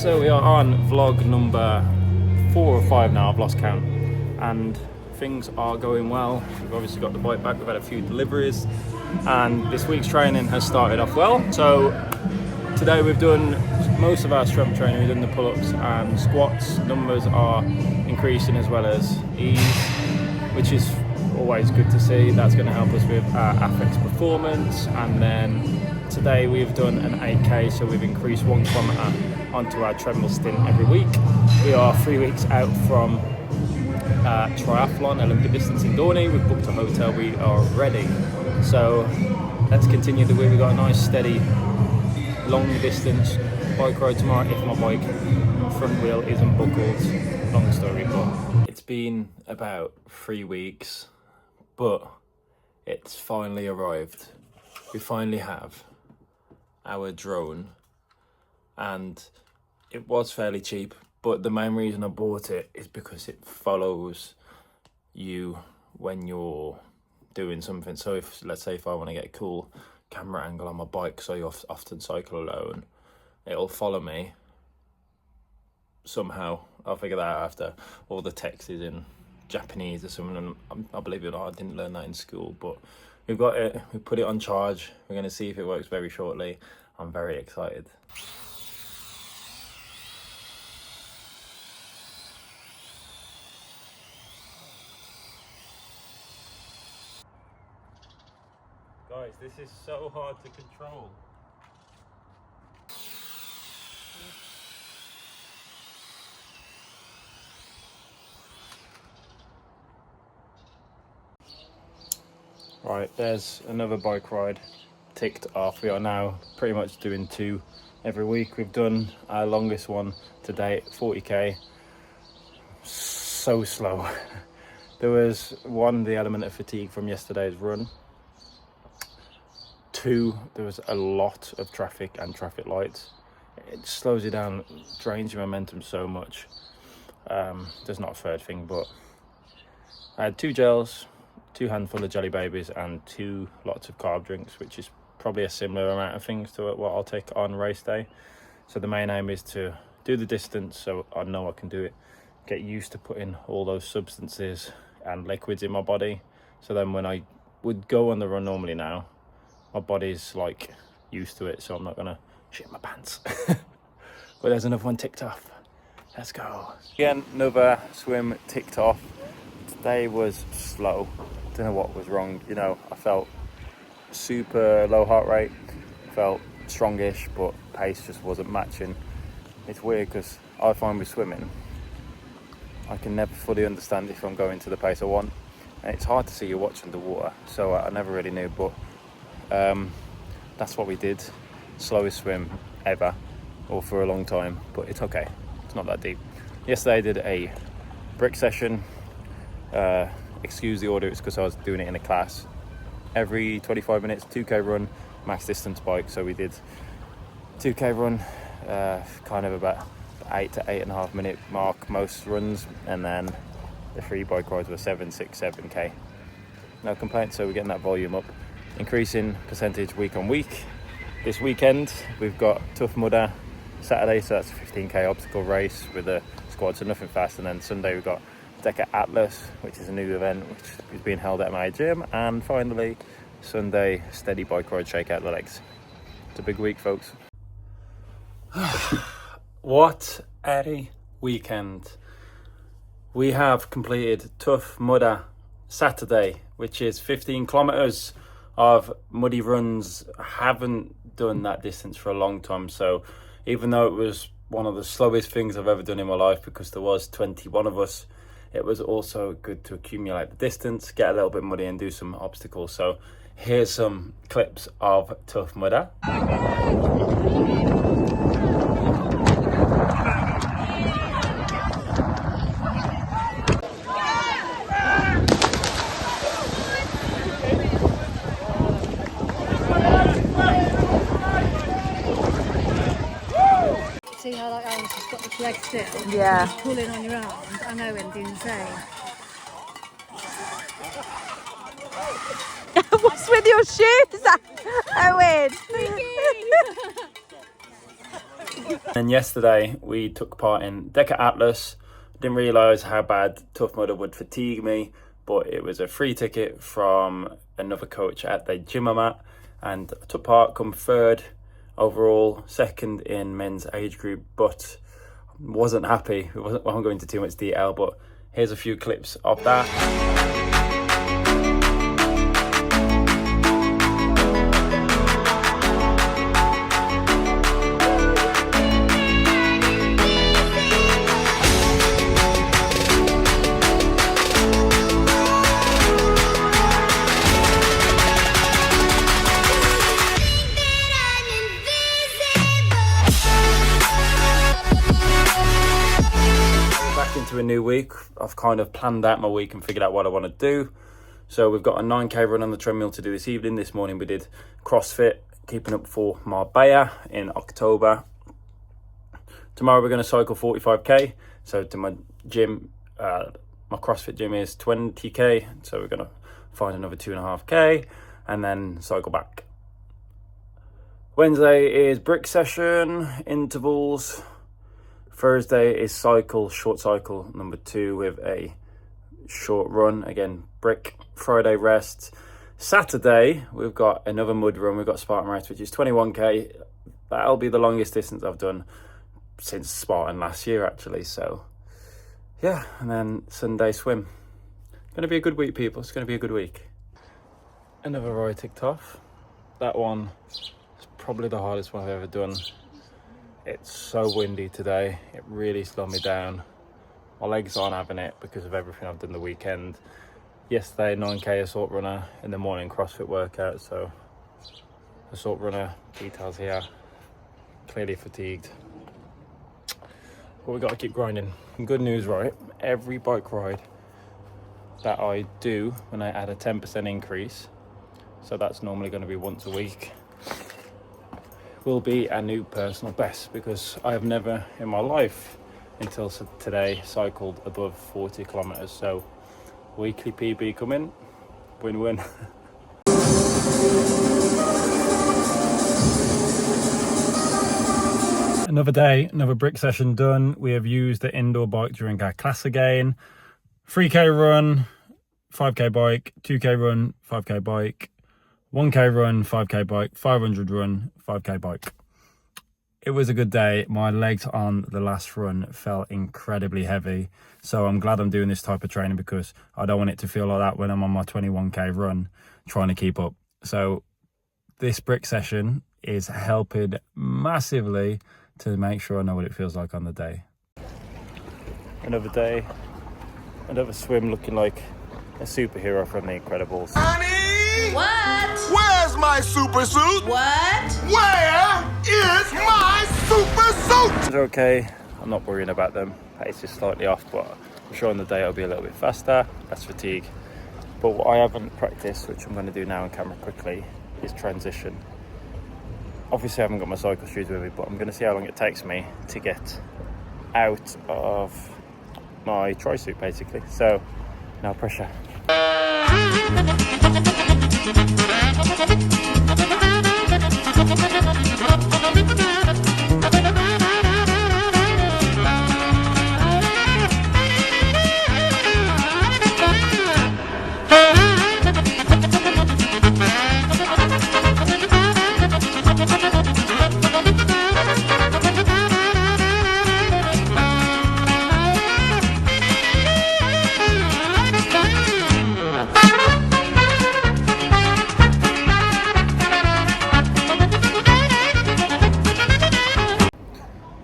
So we are on vlog number 4 or 5 now, I've lost count, and things are going well. We've obviously got the bike back, we've had a few deliveries, and this week's training has started off well. So today we've done most of our strength training, we've done the pull-ups and squats. Numbers are increasing as well as ease, which is always good to see. That's going to help us with our affect performance. And then today we've done an 8k, so we've increased 1 kilometre onto our treadmill stint every week. We are 3 weeks out from triathlon, Olympic distance in Dorney. We've booked a hotel, we are ready. So let's continue the way. We've got a nice steady long distance bike ride tomorrow if my bike front wheel isn't buckled. Long story, but it's been about 3 weeks, but it's finally arrived. We finally have our drone, and it was fairly cheap, but the main reason I bought it is because it follows you when you're doing something. So if, let's say, if I want to get a cool camera angle on my bike, so you often cycle alone, it'll follow me somehow. I'll figure that out after. All the text is in Japanese or something, and I believe it or not, I didn't learn that in school, but we've got it. We put it on charge. We're going to see if it works very shortly. I'm very excited. Guys, this is so hard to control. Right, there's another bike ride ticked off. We are now pretty much doing 2 every week. We've done our longest one to date, 40k. So slow. There was 1, the element of fatigue from yesterday's run. 2, there was a lot of traffic and traffic lights. It slows you down, drains your momentum so much. There's not a third thing, but I had 2 gels, 2 handful of jelly babies, and 2 lots of carb drinks, which is probably a similar amount of things to what I'll take on race day. So the main aim is to do the distance so I know I can do it, get used to putting all those substances and liquids in my body, so then when I would go on the run normally now, my body's like used to it, so I'm not gonna shit my pants. But there's another one ticked off. Let's go. Again, another swim ticked off. Today was slow. Don't know what was wrong. You know, I felt super low heart rate, felt strongish, but pace just wasn't matching. It's weird because I find with swimming, I can never fully understand if I'm going to the pace I want, and it's hard to see your watch underwater, so I never really knew, but that's what we did. Slowest swim ever, or for a long time, but it's okay, it's not that deep. Yesterday I did a brick session. Excuse the order, it's because I was doing it in a class. Every 25 minutes, 2k run, max distance bike. So we did 2k run, kind of about 8 to 8.5 minute mark most runs, and then the 3 bike rides were 7, 6, 7k. No complaints, so we're getting that volume up, increasing percentage week on week. This weekend we've got Tough Mudder Saturday, so that's a 15k obstacle race with a squad, so nothing fast. And then Sunday we've got Deca Atlas, which is a new event which is being held at my gym. And finally Sunday, steady bike ride, shake out the legs. It's a big week, folks. What a weekend. We have completed Tough Mudder Saturday, which is 15 kilometers of muddy runs. I haven't done that distance for a long time, so even though it was one of the slowest things I've ever done in my life because there was 21 of us, it was also good to accumulate the distance, get a little bit muddy and do some obstacles. So here's some clips of Tough Mudder. See how like Aaron's just got the leg still? Yeah. Just pulling on your arms. I know him doing the same. What's with your shoes, Owen? And yesterday we took part in Deca Atlas. Didn't realise how bad Tough Mudder would fatigue me, but it was a free ticket from another coach at the gym I'm at, and I took part, come third overall, second in men's age group, but wasn't happy. I won't go into too much detail, but here's a few clips of that. Into a new week. I've kind of planned out my week and figured out what I want to do. So we've got a 9k run on the treadmill to do this evening. This morning we did CrossFit, keeping up for Marbella in October. Tomorrow we're going to cycle 45k. So to my gym, my CrossFit gym is 20k. So we're going to find another 2.5k and then cycle back. Wednesday is brick session, intervals. Thursday is short cycle number 2 with a short run, again brick. Friday rest. Saturday we've got another mud run. We've got Spartan Race, which is 21k. That'll be the longest distance I've done since Spartan last year actually. So yeah, and then Sunday swim. Gonna be a good week, people. It's gonna be a good week. Another ride ticked off. That one is probably the hardest one I've ever done. It's so windy today, it really slowed me down. My legs aren't having it because of everything I've done the weekend. Yesterday, 9k assault runner, in the morning CrossFit workout, so assault runner details here. Clearly fatigued. But we've got to keep grinding. And good news, right? Every bike ride that I do, when I add a 10% increase, so that's normally going to be once a week, will be a new personal best, because I have never in my life until today cycled above 40 kilometers. So weekly PB coming, win-win. Another day, another brick session done. We have used the indoor bike during our class again. 3k run, 5k bike, 2k run, 5k bike, 1k run, 5k bike, 500 run, 5k bike. It was a good day. My legs on the last run felt incredibly heavy. So I'm glad I'm doing this type of training, because I don't want it to feel like that when I'm on my 21k run trying to keep up. So this brick session is helping massively to make sure I know what it feels like on the day. Another day, another swim looking like a superhero from The Incredibles. What? Where's my super suit? What? Where is my super suit? They're okay. I'm not worrying about them. Pace is slightly off, but I'm sure on the day I'll be a little bit faster, less fatigue. But what I haven't practiced, which I'm going to do now on camera quickly, is transition. Obviously I haven't got my cycle shoes with me, but I'm going to see how long it takes me to get out of my tri-suit basically. So, no pressure.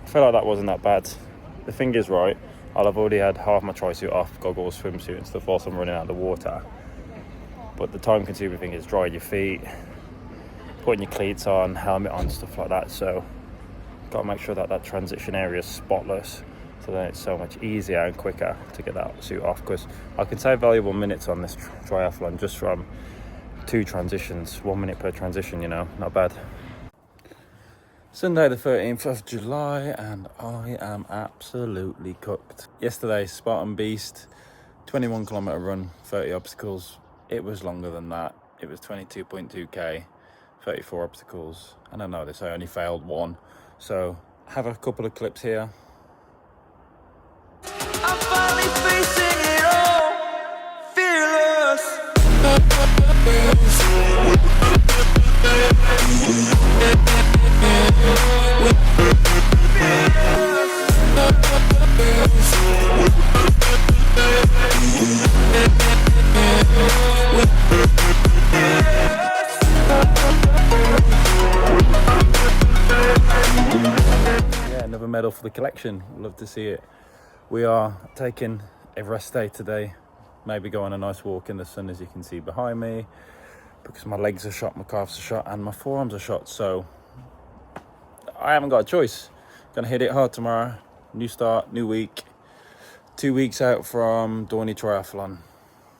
I feel like that wasn't that bad. The thing is, right, I'll have already had half my tri-suit off, goggles, swimsuit and stuff whilst I'm running out of the water. But the time consuming thing is drying your feet, putting your cleats on, helmet on, stuff like that. So got to make sure that that transition area is spotless, so then it's so much easier and quicker to get that suit off, because I can save valuable minutes on this triathlon just from 2 transitions, 1 minute per transition, you know, not bad. Sunday the 13th of July and I am absolutely cooked. Yesterday, Spartan Beast, 21 kilometre run, 30 obstacles. It was longer than that. It was 22.2k, 34 obstacles. And I know this, I only failed 1. So have a couple of clips here. I'm finally facing it all, fearless. Yeah, another medal for the collection. Love to see it. We are taking a rest day today. Maybe go on a nice walk in the sun, as you can see behind me, because my legs are shot, my calves are shot, and my forearms are shot. So I haven't got a choice. Gonna hit it hard tomorrow. New start, new week. 2 weeks out from Dorney Triathlon.